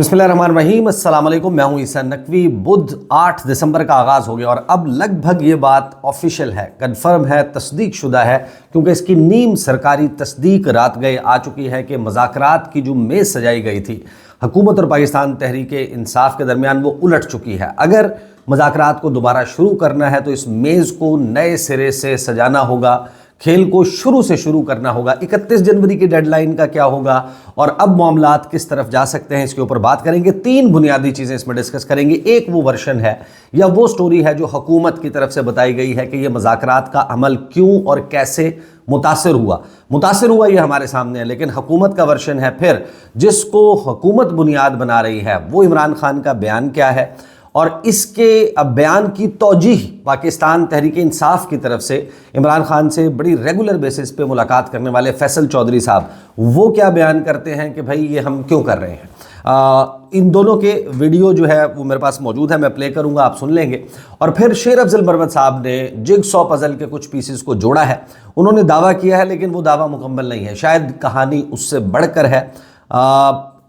बिस्मिल्लाहिर्रहमानिर्रहीम, अस्सलाम वालेकुम। मैं हूं ईसा नकवी। बुध 8 दिसंबर का आगाज़ हो गया और अब लगभग ये बात ऑफिशियल है, कन्फर्म है, तस्दीक शुदा है, क्योंकि इसकी नीम सरकारी तस्दीक रात गए आ चुकी है कि मुज़ाकरात की जो मेज़ सजाई गई थी हुकूमत और पाकिस्तान तहरीक इंसाफ के दरमियान, वो उलट चुकी है। अगर मुज़ाकरात को दोबारा शुरू करना है तो इस मेज़ को नए सिरे से सजाना होगा, खेल को शुरू से शुरू करना होगा। 31 जनवरी की डेडलाइन का क्या होगा और अब मामलात किस तरफ जा सकते हैं, इसके ऊपर बात करेंगे। 3 बुनियादी चीज़ें इसमें डिस्कस करेंगे। एक वो वर्शन है या वो स्टोरी है जो हुकूमत की तरफ से बताई गई है कि ये मुज़ाकरात का अमल क्यों और कैसे मुतासिर हुआ ये हमारे सामने है, लेकिन हुकूमत का वर्शन है फिर जिसको हुकूमत बुनियाद बना रही है, वो इमरान खान का बयान क्या है और इसके बयान की तौजीह पाकिस्तान तहरीक इंसाफ की तरफ से इमरान खान से बड़ी रेगुलर बेसिस पे मुलाकात करने वाले फैसल चौधरी साहब वो क्या बयान करते हैं कि भाई ये हम क्यों कर रहे हैं। इन दोनों के वीडियो जो है वो मेरे पास मौजूद है, मैं प्ले करूंगा, आप सुन लेंगे। और फिर शेर अफजल मरवत साहब ने जिगसॉ पजल के कुछ पीसेस को जोड़ा है। उन्होंने दावा किया है लेकिन वो दावा मुकम्मल नहीं है, शायद कहानी उससे बढ़कर है।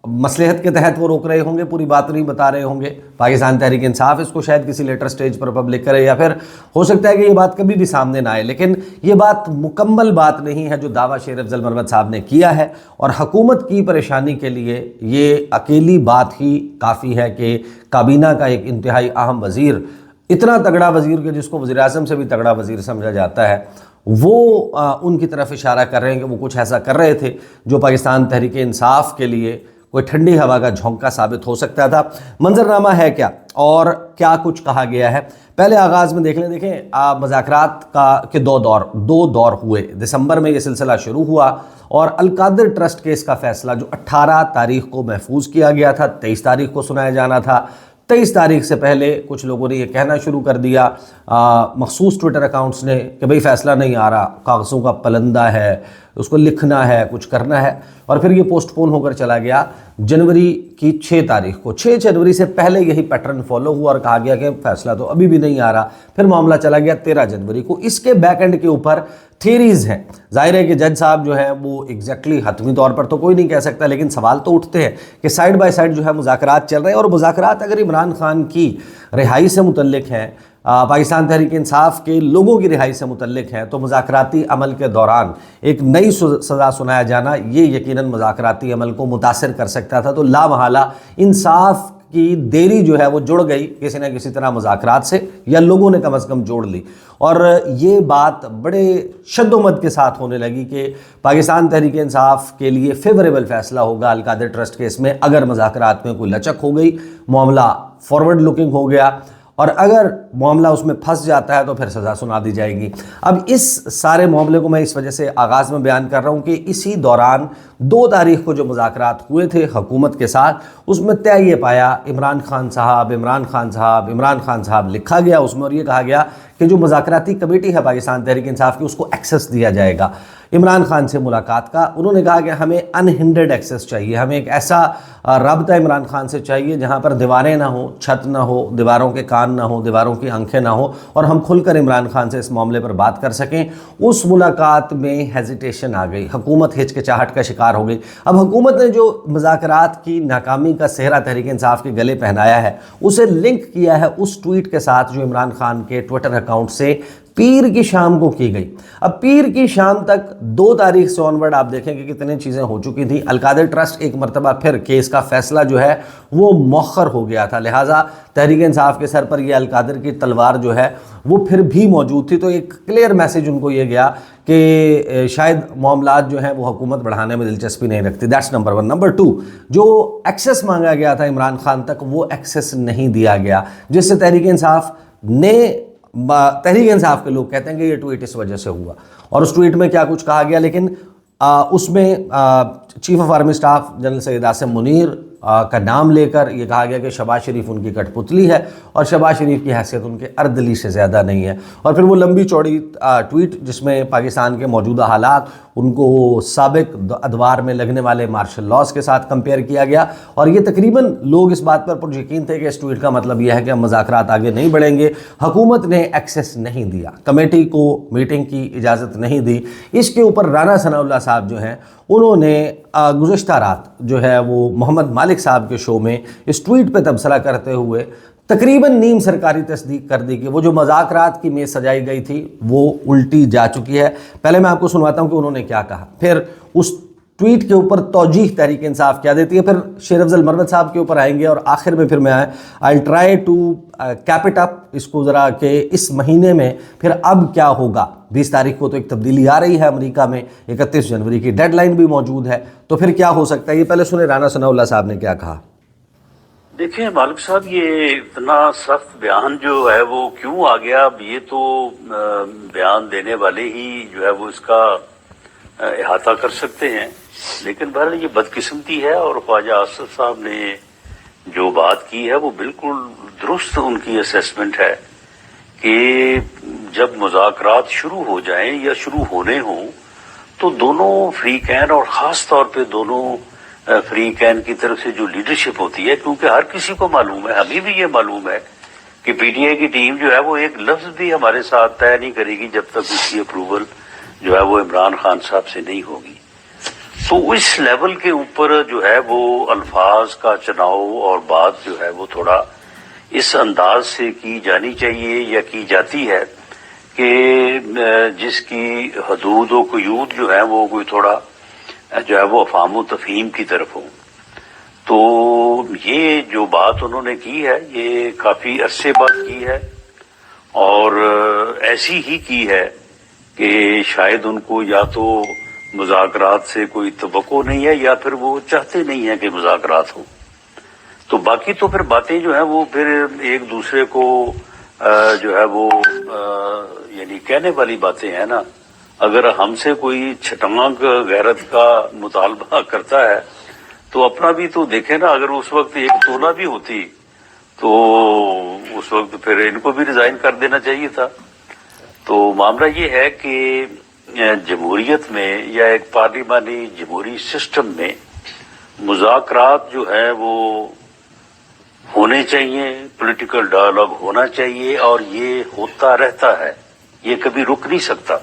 मसलहत के तहत वो रोक रहे होंगे, पूरी बात नहीं बता रहे होंगे। पाकिस्तान तहरीक इंसाफ इसको शायद किसी लेटर स्टेज पर पब्लिक करे या फिर हो सकता है कि ये बात कभी भी सामने ना आए, लेकिन ये बात मुकम्मल बात नहीं है जो दावा शेर अफजल मरवत साहब ने किया है। और हुकूमत की परेशानी के लिए ये अकेली बात ही काफ़ी है कि काबीना का एक इंतहाई अहम वज़ीर, इतना तगड़ा वज़ीर कि जिसको वज़ीर-ए-आज़म से भी तगड़ा वज़ीर समझा जाता है, वो उनकी तरफ इशारा कर रहे हैं कि वो कुछ ऐसा कर रहे थे जो पाकिस्तान तहरीक इंसाफ के लिए कोई ठंडी हवा का झोंका साबित हो सकता था। मंजरनामा है क्या और क्या कुछ कहा गया है, पहले आगाज़ में देखें। मुज़ाकरात के दो दौर हुए। दिसंबर में ये सिलसिला शुरू हुआ और अलकादिर ट्रस्ट केस का फ़ैसला जो 18 तारीख को महफूज किया गया था, 23 तारीख को सुनाया जाना था। 23 तारीख से पहले कुछ लोगों ने ये कहना शुरू कर दिया मखसूस ट्विटर अकाउंट्स ने कि भाई फ़ैसला नहीं आ रहा, कागज़ों का पलंदा है, उसको लिखना है, कुछ करना है। और फिर ये पोस्टपोन होकर चला गया जनवरी की 6 तारीख को। 6 जनवरी से पहले यही पैटर्न फॉलो हुआ और कहा गया कि फ़ैसला तो अभी भी नहीं आ रहा। फिर मामला चला गया 13 जनवरी को। इसके बैक एंड के ऊपर थियरीज़ हैं। ज़ाहिर है कि जज साहब जो है वो एग्जैक्टली हतमी तौर पर तो कोई नहीं कह सकता, लेकिन सवाल तो उठते हैं कि साइड बाय साइड जो है मुज़ाकरात चल रहे हैं। और मुज़ाकरात अगर इमरान खान की रिहाई से मुतल्लिक हैं, पाकिस्तान तहरीक इंसाफ के लोगों की रिहाई से मुतल्लिक हैं, तो मुज़ाकराती अमल के दौरान एक नई सज़ा सुनाया जाना ये यकीनन मुज़ाकराती अमल को मुतासिर कर सकता था। तो लामहला इंसाफ की देरी जो है वो जुड़ गई किसी न किसी तरह मुज़ाकरात से, या लोगों ने कम अज़ कम जोड़ ली। और ये बात बड़े शद्दोमद के साथ होने लगी कि पाकिस्तान तहरीक इंसाफ के लिए फेवरेबल फ़ैसला होगा अलकादिर ट्रस्ट केस में अगर मुज़ाकरात में कोई लचक हो गई, मामला फॉरवर्ड लुकिंग हो गया, और अगर मामला उसमें फंस जाता है तो फिर सज़ा सुना दी जाएगी। अब इस सारे मामले को मैं इस वजह से आगाज़ में बयान कर रहा हूँ कि इसी दौरान 2 तारीख को जो मुज़ाकरात हुए थे हुकूमत के साथ, उसमें तय ये पाया इमरान खान साहब लिखा गया उसमें, और ये कहा गया कि जो मुज़ाकराती कमेटी है पाकिस्तान तहरीक इंसाफ की उसको एक्सेस दिया जाएगा इमरान खान से मुलाकात का। उन्होंने कहा कि हमें अनहिंडर्ड एक्सेस चाहिए, हमें एक ऐसा रब्ता इमरान खान से चाहिए जहां पर दीवारें ना हो, छत ना हो, दीवारों के कान ना हो, दीवारों की आंखें ना हो, और हम खुलकर इमरान खान से इस मामले पर बात कर सकें। उस मुलाकात में हेजिटेशन आ गई, हुकूमत हिचकिचाहट का शिकार हो गई। अब हुकूमत ने जो मुज़ाकरात की नाकामी का सेहरा तहरीक इंसाफ के गले पहनाया है उसे लिंक किया है उस ट्वीट के साथ जो इमरान खान के ट्विटर अकाउंट से पीर की शाम को की गई। अब पीर की शाम तक 2 तारीख से ऑनवर्ड आप देखेंगे कितनी चीज़ें हो चुकी थी। अलकादिर ट्रस्ट एक मरतबा फिर केस का फैसला जो है वो मौखर हो गया था, लिहाजा तहरीक इंसाफ के सर पर यह अलकादिर की तलवार जो है वो फिर भी मौजूद थी। तो एक क्लियर मैसेज उनको ये गया कि शायद मामलात जो हैं वो हुकूमत बढ़ाने में दिलचस्पी नहीं रखती। That's number 1। नंबर 2, जो एक्सेस मांगा गया था इमरान खान तक वो एक्सेस नहीं दिया गया, जिससे तहरीक इंसाफ के लोग कहते हैं कि ये ट्वीट इस वजह से हुआ। और उस ट्वीट में क्या कुछ कहा गया, लेकिन उसमें chief of army staff general Syed Asim Munir का नाम लेकर ये कहा गया कि शहबाज शरीफ उनकी कठपुतली है और शहबाज शरीफ की हैसियत उनके अर्दली से ज़्यादा नहीं है। और फिर वो लंबी चौड़ी ट्वीट जिसमें पाकिस्तान के मौजूदा हालात ان کو سابق ادوار میں لگنے والے مارشل لاز کے ساتھ کمپیئر کیا گیا، اور یہ تقریباً لوگ اس بات پر پر یقین تھے کہ اس ٹویٹ کا مطلب یہ ہے کہ ہم مذاکرات آگے نہیں بڑھیں گے۔ حکومت نے ایکسیس نہیں دیا، کمیٹی کو میٹنگ کی اجازت نہیں دی۔ اس کے اوپر رانا ثناء اللہ صاحب جو ہیں انہوں نے گزشتہ رات جو ہے وہ محمد مالک صاحب کے شو میں اس ٹویٹ پہ تبصرہ کرتے ہوئے تقریباً نیم سرکاری تصدیق کر دی کہ وہ جو مذاکرات کی میز سجائی گئی تھی وہ الٹی جا چکی ہے۔ پہلے میں آپ کو سنواتا ہوں کہ انہوں نے کیا کہا، پھر اس ٹویٹ کے اوپر توجیح تحریک انصاف کیا دیتی ہے، پھر شیر افضل مروت صاحب کے اوپر آئیں گے، اور آخر میں پھر میں I try to keep it up اس کو ذرا کہ اس مہینے میں پھر اب کیا ہوگا۔ 20 تاریخ کو تو ایک تبدیلی آ رہی ہے امریکہ میں، 31 جنوری کی ڈیڈ لائن بھی موجود ہے، تو پھر کیا ہو سکتا ہے۔ یہ پہلے سنیں رانا ثناء اللہ صاحب نے کیا کہا۔ دیکھیں مالک صاحب، یہ اتنا سخت بیان جو ہے وہ کیوں آ گیا، اب یہ تو بیان دینے والے ہی جو ہے وہ اس کا احاطہ کر سکتے ہیں، لیکن بہرحال یہ بدقسمتی ہے، اور خواجہ آصف صاحب نے جو بات کی ہے وہ بالکل درست ان کی اسیسمنٹ ہے کہ جب مذاکرات شروع ہو جائیں یا شروع ہونے ہوں تو دونوں فریقین، اور خاص طور پہ دونوں فریقین کی طرف سے جو لیڈرشپ ہوتی ہے، کیونکہ ہر کسی کو معلوم ہے، ہمیں بھی یہ معلوم ہے کہ پی ٹی آئی کی ٹیم جو ہے وہ ایک لفظ بھی ہمارے ساتھ طے نہیں کرے گی جب تک اس کی اپروول جو ہے وہ عمران خان صاحب سے نہیں ہوگی۔ تو اس لیول کے اوپر جو ہے وہ الفاظ کا چناؤ اور بات جو ہے وہ تھوڑا اس انداز سے کی جانی چاہیے یا کی جاتی ہے کہ جس کی حدود و قیود جو ہے وہ کوئی تھوڑا جو ہے وہ افہام و تفہیم کی طرف ہوں۔ تو یہ جو بات انہوں نے کی ہے یہ کافی عرصے بعد کی ہے، اور ایسی ہی کی ہے کہ شاید ان کو یا تو مذاکرات سے کوئی توقع نہیں ہے یا پھر وہ چاہتے نہیں ہیں کہ مذاکرات ہوں۔ تو باقی تو پھر باتیں جو ہیں وہ پھر ایک دوسرے کو جو ہے وہ یعنی کہنے والی باتیں ہیں نا۔ اگر ہم سے کوئی چھٹانک غیرت کا مطالبہ کرتا ہے تو اپنا بھی تو دیکھیں نا، اگر اس وقت ایک تولہ بھی ہوتی تو اس وقت پھر ان کو بھی ریزائن کر دینا چاہیے تھا۔ تو معاملہ یہ ہے کہ جمہوریت میں یا ایک پارلیمانی جمہوری سسٹم میں مذاکرات جو ہے وہ ہونے چاہیے، پولیٹیکل ڈائلاگ ہونا چاہیے، اور یہ ہوتا رہتا ہے، یہ کبھی رک نہیں سکتا۔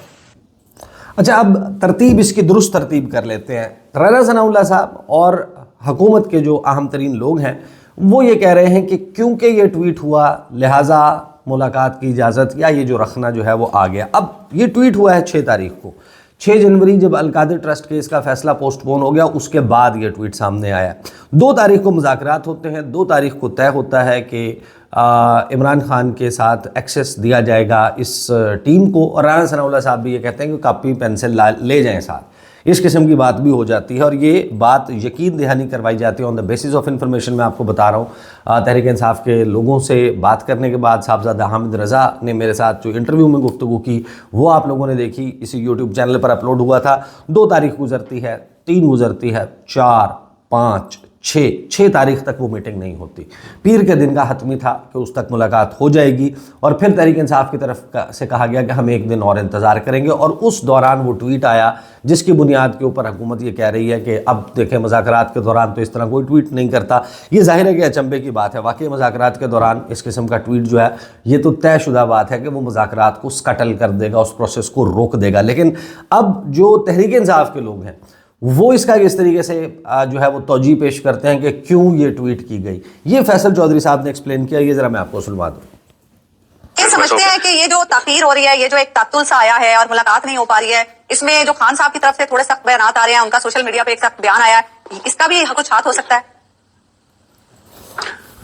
اچھا، اب ترتیب اس کی درست ترتیب کر لیتے ہیں۔ رانا ثناء اللہ صاحب اور حکومت کے جو اہم ترین لوگ ہیں وہ یہ کہہ رہے ہیں کہ کیونکہ یہ ٹویٹ ہوا لہٰذا ملاقات کی اجازت یا یہ جو رکھنا جو ہے وہ آ گیا۔ اب یہ ٹویٹ ہوا ہے 6 تاریخ کو، 6 جنوری جب القادر ٹرسٹ کیس کا فیصلہ پوسٹ پون ہو گیا اس کے بعد یہ ٹویٹ سامنے آیا۔ 2 تاریخ کو مذاکرات ہوتے ہیں، 2 تاریخ کو طے ہوتا ہے کہ عمران خان کے ساتھ ایکسیس دیا جائے گا اس ٹیم کو، اور رانا ثناء اللہ صاحب بھی یہ کہتے ہیں کہ کاپی پینسل لے جائیں ساتھ۔ اس قسم کی بات بھی ہو جاتی ہے، اور یہ بات یقین دہانی کروائی جاتی ہے آن دا بیسس آف انفارمیشن۔ میں آپ کو بتا رہا ہوں، تحریک انصاف کے لوگوں سے بات کرنے کے بعد صاحبزادہ حامد رضا نے میرے ساتھ جو انٹرویو میں گفتگو کی وہ آپ لوگوں نے دیکھی، اسی یوٹیوب چینل پر اپلوڈ ہوا تھا۔ 2 تاریخ گزرتی ہے، 3 گزرتی ہے، 4، 5، 6 تاریخ تک وہ میٹنگ نہیں ہوتی۔ پیر کے دن کا حتمی تھا کہ اس تک ملاقات ہو جائے گی، اور پھر تحریک انصاف کی طرف سے کہا گیا کہ ہم 1 دن اور انتظار کریں گے، اور اس دوران وہ ٹویٹ آیا جس کی بنیاد کے اوپر حکومت یہ کہہ رہی ہے کہ اب دیکھیں مذاکرات کے دوران تو اس طرح کوئی ٹویٹ نہیں کرتا۔ یہ ظاہر ہے کہ اچنبے کی بات ہے، واقعی مذاکرات کے دوران اس قسم کا ٹویٹ جو ہے یہ تو طے شدہ بات ہے کہ وہ مذاکرات کو سکٹل کر دے گا، اس پروسیس کو روک دے گا۔ لیکن اب جو تحریک انصاف کے لوگ ہیں وہ اس کا اس طریقے سے جو ہے وہ توجیہ پیش کرتے ہیں کہ کیوں یہ ٹویٹ کی گئی۔ یہ فیصل چودھری صاحب نے ایکسپلین کیا، یہ ذرا میں آپ کو سنوا دوں۔ یہ سمجھتے ہیں کہ یہ جو تاخیر ہو رہی ہے، یہ جو ایک تعطل سا آیا ہے اور ملاقات نہیں ہو پا رہی ہے، اس میں جو خان صاحب کی طرف سے تھوڑے سخت بیانات آ رہے ہیں، ان کا سوشل میڈیا پہ ایک سخت بیان آیا ہے، اس کا بھی کچھ ہاتھ ہو سکتا ہے؟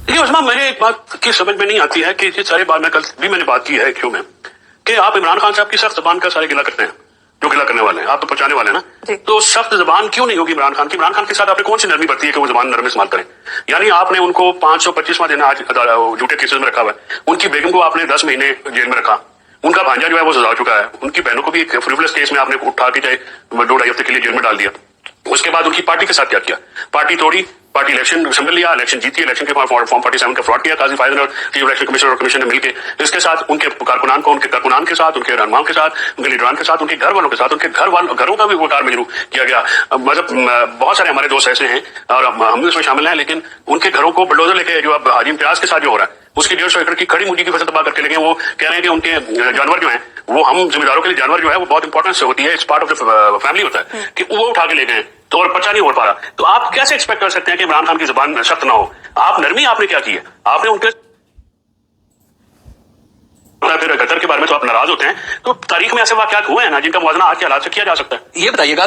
یہ عثمان، میرے ایک بات کی سمجھ میں نہیں آتی ہے کہ یہ ساری بات میں نے بات کی ہے کیوں میں کہ آپ عمران خان صاحب کی سخت زبان کا سارے گلا کرتے ہیں، جو گلا کرنے والے ہیں آپ تو پہنچانے والے ہیں نا، تو سخت زبان کیوں نہیں ہوگی عمران خان کی؟ عمران خان کے ساتھ آپ نے کون سی نرمی برتی ہے کہ وہ زبان نرم استعمال کریں؟ یعنی آپ نے ان کو 525واں دن آج جھوٹے کیسز میں رکھا ہوا ہے، ان کی بیگم کو آپ نے 10 مہینے جیل میں رکھا، ان کا بھانجا جو ہے وہ سزا ہو چکا ہے، ان کی بہنوں کو بھی ایک فریولس کیس میں آپ نے اٹھا کے 2-2.5 ہفتے کے لیے جیل میں ڈال دیا۔ اس کے بعد ان کی پارٹی کے ساتھ کیا کیا؟ پارٹی توڑی، पार्टी इलेक्शन सिंबल लिया, इलेक्शन जीती, इलेक्शन के फॉर्म 47 का फ्रॉड किया काजी फाइजल और चीफ इलेक्शन कमिश्नर और कमीशन ने मिलकर। इसके साथ उनके कारकुनान को, उनके कारकुनान के साथ, उनके रहनुमाओं के साथ, उनके लीडरान के साथ, उनके घर वालों के साथ, उनके घरों का भी वकार मिलू किया गया। मतलब बहुत सारे हमारे दोस्त ऐसे हैं और हम भी उसमें शामिल हैं, लेकिन उनके घरों को बुलडोजर लेके जो अब हाजी इम्तियाज के साथ जो हो रहा है, उसकी 150 एकड़ की खड़ी मुर्गी की फसल तबाह करके लेके वो कह रहे हैं कि उनके जानवर जो हैं वो हम जिम्मेदारों के लिए जानवर जो है वो बहुत इंपॉर्टेंस से होती है, it's part of the family होता है, कि वो उठा के ले गए तो और बच्चा नहीं हो पा रहा। तो आप कैसे एक्सपेक्ट कर सकते हैं कि इमरान खान की जुबान सख्त ना हो? आप नरमी आपने क्या की है? आपने उनके फिर कतर के बारे में तो आप नाराज होते हैं, तो तारीख में ऐसे वाकयात हुए हैं ना जिनका मुआवजा आज के हालात से किया जा सकता है, ये बताइएगा।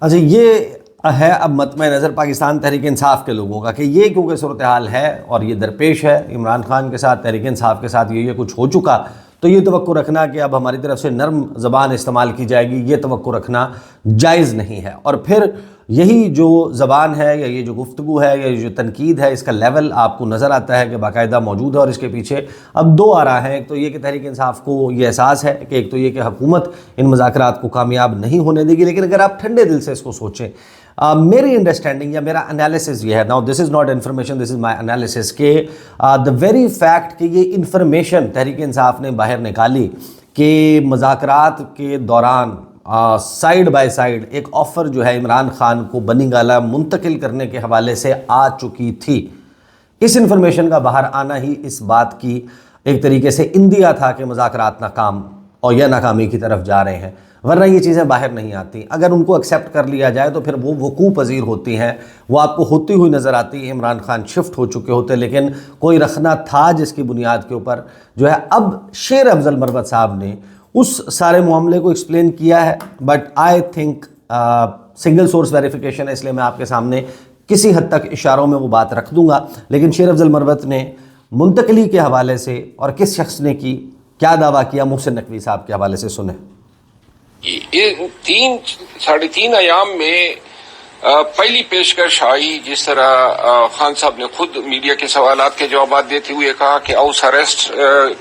अच्छा, ये है अब मतमे नज़र पाकिस्तान तहरीक इंसाफ के लोगों का कि ये क्योंकि सूरत हाल है और ये दरपेश है इमरान खान के साथ, तहरीक इंसाफ के साथ ये कुछ हो चुका, तो ये तवक्को रखना कि अब हमारी तरफ से नरम ज़बान इस्तेमाल की जाएगी, ये तवक्को रखना जायज़ नहीं है। और फिर यही जो ज़बान है या ये जो गुफ्तगू है या ये जो तनकीद है, इसका लेवल आपको नज़र आता है कि बाकायदा मौजूद है। और इसके पीछे अब दो आ रहा है, एक तो ये कि तहरीक इंसाफ को ये एहसास है कि एक तो ये कि हुकूमत इन मुज़ाकरात को कामयाब नहीं होने देगी, लेकिन अगर आप ठंडे दिल से इसको सोचें, मेरी अंडरस्टैंडिंग या मेरा एनालिसिस ये है, now this is not information, this is my analysis, के द वेरी फैक्ट कि ये इन्फॉर्मेशन तहरीक इंसाफ ने बाहर निकाली कि मुज़ाकरात के दौरान साइड बाय साइड एक ऑफ़र जो है इमरान खान को बनी गाला मुंतकिल करने के हवाले से आ चुकी थी। इस इन्फॉर्मेशन का बाहर आना ही इस बात की एक तरीके से इंदिया था कि मुज़ाकरात नाकाम और या नाकामी की तरफ जा रहे हैं, वरना ये चीज़ें बाहर नहीं आती। अगर उनको एक्सेप्ट कर लिया जाए तो फिर वो वकूफ़ पज़ीर होती हैं, वो आपको होती हुई नज़र आती है। इमरान खान शिफ्ट हो चुके होते, लेकिन कोई रखना था जिसकी बुनियाद के ऊपर जो है अब शेर अफजल मरवत साहब ने उस सारे मामले को एक्सप्लेन किया है। But I think single source verification है, इसलिए मैं आपके सामने किसी हद तक इशारों में वो बात रख दूंगा। लेकिन शेर अफजल मरवत ने मुंतकली के हवाले से और किस शख्स ने की, क्या दावा किया, मोहसिन नकवी साहब के हवाले से सुने। ये 3-3.5 अयाम में पहली पेशकश आई, जिस तरह खान साहब ने खुद मीडिया के सवालात के जवाब देते हुए कहा कि हाउस अरेस्ट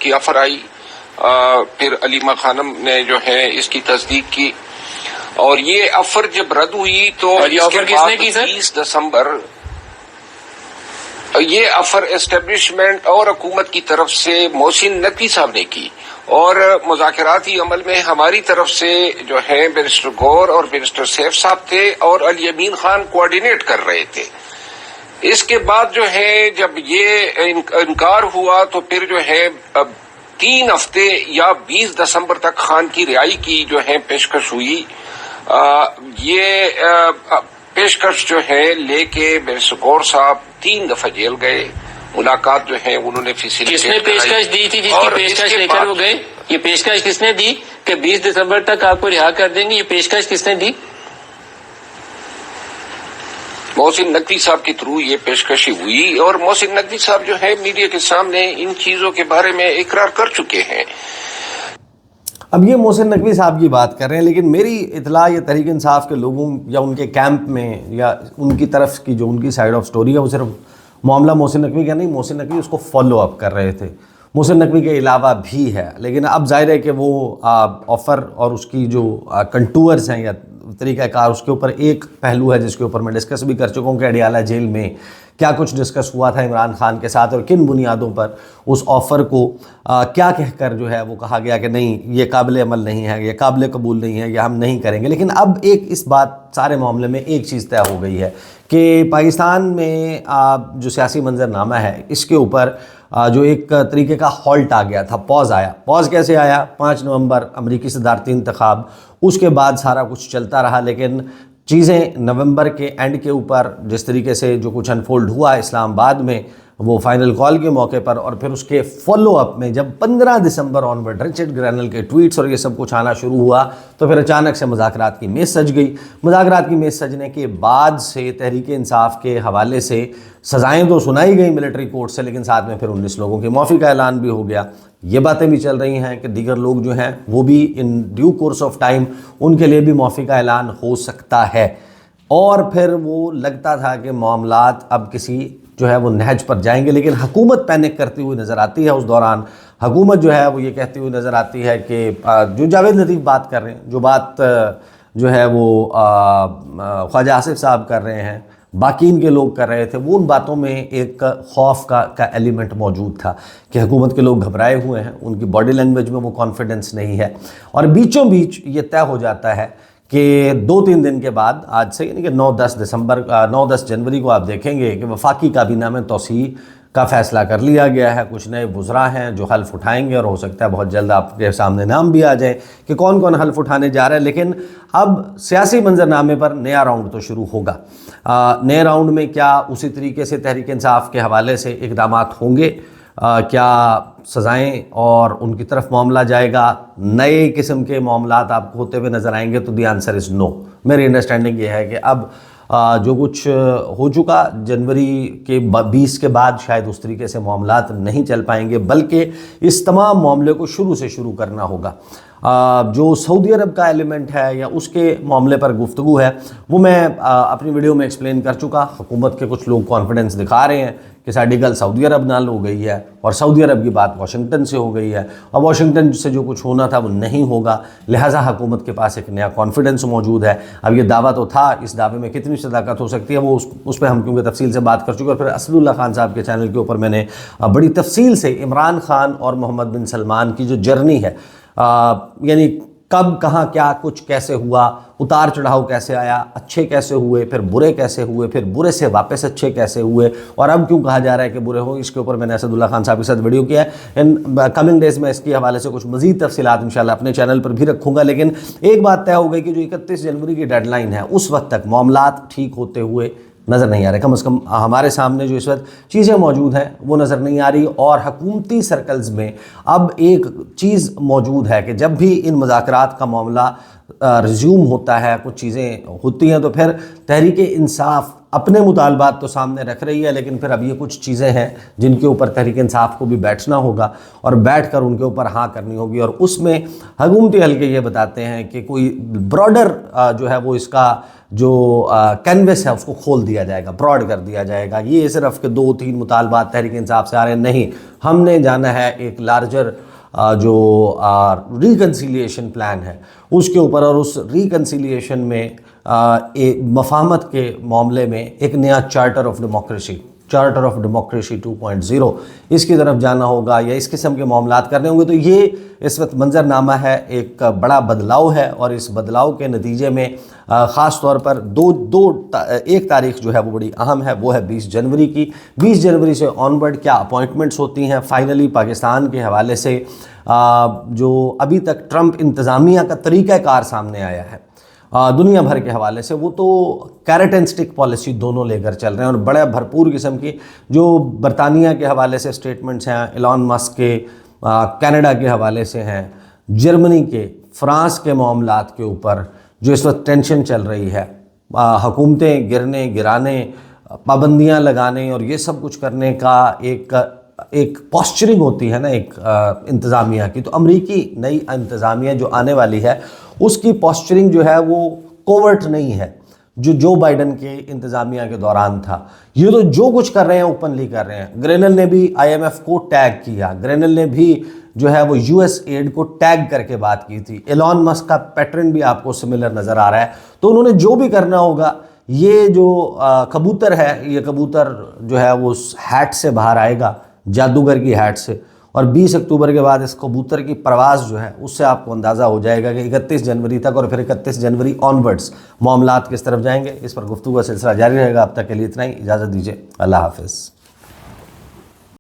की ऑफर आई। फिर अलीमा खानम ने जो है इसकी तस्दीक की, और ये ऑफर जब रद्द हुई तो ऑफर किसने की सर? 20 दिसंबर ये ऑफर एस्टेब्लिशमेंट और हुकूमत की तरफ से मोहसिन नकवी साहब ने की, और मुज़ाकराती अमल में हमारी तरफ से जो है बैरिस्टर गौर और बैरिस्टर सैफ साहब थे और अली अमीन खान कोऑर्डिनेट कर रहे थे। इसके बाद जो है जब ये इनकार हुआ तो फिर जो है 3 हफ्ते या 20 दिसंबर तक खान की रिहाई की जो है पेशकश हुई। ये पेशकश जो है लेके बैरिस्टर गौर साहब 3 दफा जेल गए। मुलाकात जो है उन्होंने किसने पेशकश दी थी, जिसकी पेशकश लेकर वो गए? ये पेशकश किसने दी कि 20 दिसंबर तक आपको रिहा कर देंगे? ये पेशकश किसने दी? मोहसिन नकवी साहब के थ्रू ये पेशकशी हुई, और मोहसिन नकवी साहब जो है मीडिया के सामने इन चीजों के बारे में इकरार कर चुके हैं। अब ये मोहसिन नकवी साहब की बात कर रहे हैं, लेकिन मेरी इतला ये तहरीक इंसाफ के लोगों या उनके कैंप में या उनकी तरफ की जो उनकी साइड ऑफ स्टोरी है, वो सिर्फ मामला मोहसिन नकवी का नहीं, मोहसिन नकवी उसको फॉलो अप कर रहे थे, मोहसिन नकवी के अलावा भी है। लेकिन अब जाहिर है कि वो ऑफ़र और उसकी जो कंटूर्स हैं या तरीक़ाकार, उसके ऊपर एक पहलू है जिसके ऊपर मैं डिस्कस भी कर चुका हूँ कि अडियाला जेल में क्या कुछ डिस्कस हुआ था इमरान खान के साथ और किन बुनियादों पर उस ऑफ़र को क्या कहकर जो है वो कहा गया कि नहीं ये काबिल अमल नहीं है, ये काबिल कबूल नहीं है, ये हम नहीं करेंगे। लेकिन अब एक इस बात सारे मामले में एक चीज़ तय हो गई है कि पाकिस्तान में जो सियासी मंजरनामा है इसके ऊपर जो एक तरीके का हॉल्ट आ गया था, पॉज आया। पॉज कैसे आया? 5 नवंबर अमरीकी सदारती इंतखाब, उसके बाद सारा कुछ चलता रहा, लेकिन चीज़ें नवंबर के एंड के ऊपर जिस तरीके से जो कुछ अनफोल्ड हुआ इस्लामाबाद में वो फाइनल कॉल के मौके पर, और फिर उसके फॉलो अप में जब 15 दिसंबर ऑनवर्ड रिचर्ड ग्रैनल के ट्वीट्स और ये सब कुछ आना शुरू हुआ, तो फिर अचानक से मुज़ाकरात की मेज़ सज गई। मुज़ाकरात की मेज़ सजने के बाद से तहरीक इंसाफ के हवाले से सज़ाएँ तो सुनाई गई मिलिट्री कोर्ट से, लेकिन साथ में फिर 19 लोगों की माफ़ी का ऐलान भी हो गया। ये बातें भी चल रही हैं कि दीगर लोग जो हैं वो भी in due course of time उनके लिए भी माफ़ी का ऐलान हो सकता है। और फिर वो लगता था कि मामलात अब किसी जो है वो नहज पर जाएंगे, लेकिन हुकूमत पैनिक करती हुई नज़र आती है। उस दौरान हुकूमत जो है वो ये कहती हुई नज़र आती है कि जो जावेद लतीफ़ बात कर रहे हैं, जो बात जो है वो ख्वाजा आसिफ साहब कर रहे हैं, باقی ان کے لوگ کر رہے تھے، وہ ان باتوں میں ایک خوف کا ایلیمنٹ موجود تھا کہ حکومت کے لوگ گھبرائے ہوئے ہیں، ان کی باڈی لینگویج میں وہ کانفیڈنس نہیں ہے، اور بیچوں بیچ یہ طے ہو جاتا ہے کہ 2-3 دن کے بعد، آج سے یعنی کہ 9-10 جنوری کو آپ دیکھیں گے کہ وفاقی کابینہ میں توسیع کا فیصلہ کر لیا گیا ہے۔ کچھ نئے وزراء ہیں جو حلف اٹھائیں گے، اور ہو سکتا ہے بہت جلد آپ کے سامنے نام بھی آ جائیں کہ کون کون حلف اٹھانے جا رہا ہے۔ لیکن اب سیاسی منظرنامے پر نیا راؤنڈ تو شروع ہوگا۔ نئے راؤنڈ میں کیا اسی طریقے سے تحریک انصاف کے حوالے سے اقدامات ہوں گے؟ کیا سزائیں اور ان کی طرف معاملہ جائے گا؟ نئے قسم کے معاملات آپ کو ہوتے ہوئے نظر آئیں گے؟ تو دی آنسر از نو۔ میری انڈرسٹینڈنگ یہ ہے کہ اب جو کچھ ہو چکا جنوری کے 20 کے بعد شاید اس طریقے سے معاملات نہیں چل پائیں گے، بلکہ اس تمام معاملے کو شروع سے شروع کرنا ہوگا۔ جو سعودی عرب کا ایلیمنٹ ہے یا اس کے معاملے پر گفتگو ہے، وہ میں اپنی ویڈیو میں ایکسپلین کر چکا۔ حکومت کے کچھ لوگ کانفیڈنس دکھا رہے ہیں کہ ساڈی گل سعودی عرب نال ہو گئی ہے، اور سعودی عرب کی بات واشنگٹن سے ہو گئی ہے، اور واشنگٹن سے جو کچھ ہونا تھا وہ نہیں ہوگا، لہٰذا حکومت کے پاس ایک نیا کانفیڈنس موجود ہے۔ اب یہ دعویٰ تو تھا، اس دعوے میں کتنی صداقت ہو سکتی ہے وہ اس پہ ہم کیونکہ تفصیل سے بات کر چکے، اور پھر اسد اللہ خان صاحب کے چینل کے اوپر میں نے بڑی تفصیل سے عمران خان اور محمد بن سلمان کی جو جرنی ہے، یعنی کب کہاں کیا کچھ کیسے ہوا، اتار چڑھاؤ کیسے آیا، اچھے کیسے ہوئے، پھر برے کیسے ہوئے، پھر برے سے واپس اچھے کیسے ہوئے، اور اب کیوں کہا جا رہا ہے کہ برے ہوں، اس کے اوپر میں نے اسد اللہ خان صاحب کے ساتھ ویڈیو کیا ہے۔ کمنگ ڈیز میں اس کے حوالے سے کچھ مزید تفصیلات انشاءاللہ اپنے چینل پر بھی رکھوں گا، لیکن ایک بات طے ہو گئی کہ جو 31 جنوری کی ڈیڈ لائن ہے، اس وقت تک معاملات ٹھیک ہوتے ہوئے نظر نہیں آ رہے، کم از کم ہمارے سامنے جو اس وقت چیزیں موجود ہیں وہ نظر نہیں آ رہی۔ اور حکومتی سرکلز میں اب ایک چیز موجود ہے کہ جب بھی ان مذاکرات کا معاملہ ریزیوم ہوتا ہے، کچھ چیزیں ہوتی ہیں، تو پھر تحریک انصاف اپنے مطالبات تو سامنے رکھ رہی ہے، لیکن پھر اب یہ کچھ چیزیں ہیں جن کے اوپر تحریک انصاف کو بھی بیٹھنا ہوگا اور بیٹھ کر ان کے اوپر ہاں کرنی ہوگی، اور اس میں حکومتی حلقے یہ بتاتے ہیں کہ کوئی براڈر جو ہے وہ اس کا جو کینوس ہے اس کو کھول دیا جائے گا، براڈ کر دیا جائے گا۔ یہ صرف کہ 2-3 مطالبات تحریک انصاف سے آ رہے ہیں، نہیں، ہم نے جانا ہے ایک لارجر جو ریکنسیلیشن پلان ہے اس کے اوپر، اور اس ریکنسیلیشن میں مفاہمت کے معاملے میں ایک نیا چارٹر آف ڈیموکریسی 2.0 اس کی طرف جانا ہوگا، یا اس قسم کے معاملات کرنے ہوں گے۔ تو یہ اس وقت منظرنامہ ہے، ایک بڑا بدلاؤ ہے، اور اس بدلاؤ کے نتیجے میں خاص طور پر ایک تاریخ جو ہے وہ بڑی اہم ہے، وہ ہے 20 جنوری کی۔ 20 جنوری سے آنورڈ کیا اپوائنٹمنٹس ہوتی ہیں؟ فائنلی پاکستان کے حوالے سے جو ابھی تک ٹرمپ انتظامیہ کا طریقہ کار سامنے آیا ہے دنیا بھر کے حوالے سے، وہ تو کیرٹ اینڈ سٹک پالیسی دونوں لے کر چل رہے ہیں، اور بڑے بھرپور قسم کی جو برطانیہ کے حوالے سے سٹیٹمنٹس ہیں، ایلان مسک کے کینیڈا کے حوالے سے ہیں، جرمنی کے، فرانس کے معاملات کے اوپر جو اس وقت ٹینشن چل رہی ہے، حکومتیں گرانے، پابندیاں لگانے اور یہ سب کچھ کرنے کا ایک پوسچرنگ ہوتی ہے نا ایک انتظامیہ کی، تو امریکی نئی انتظامیہ جو آنے والی ہے اس کی پوسچرنگ جو ہے وہ کوورٹ نہیں ہے جو بائیڈن کے انتظامیہ کے دوران تھا۔ یہ تو جو کچھ کر رہے ہیں اوپنلی کر رہے ہیں۔ گرینل نے بھی IMF کو ٹیگ کیا، گرینل نے بھی جو ہے وہ US ایڈ کو ٹیگ کر کے بات کی تھی۔ ایلان مسک کا پیٹرن بھی آپ کو سملر نظر آ رہا ہے، تو انہوں نے جو بھی کرنا ہوگا، یہ جو کبوتر ہے، یہ کبوتر جو ہے وہ ہیٹ سے باہر آئے گا، جادوگر کی ہیٹ سے، اور 20 اکتوبر کے بعد اس کبوتر کی پرواز جو ہے اس سے آپ کو اندازہ ہو جائے گا کہ 31 جنوری تک اور پھر 31 جنوری آنورڈز معاملات کس طرف جائیں گے۔ اس پر گفتگو کا سلسلہ جاری رہے گا۔ اب تک کے لیے اتنا ہی، اجازت دیجیے، اللہ حافظ۔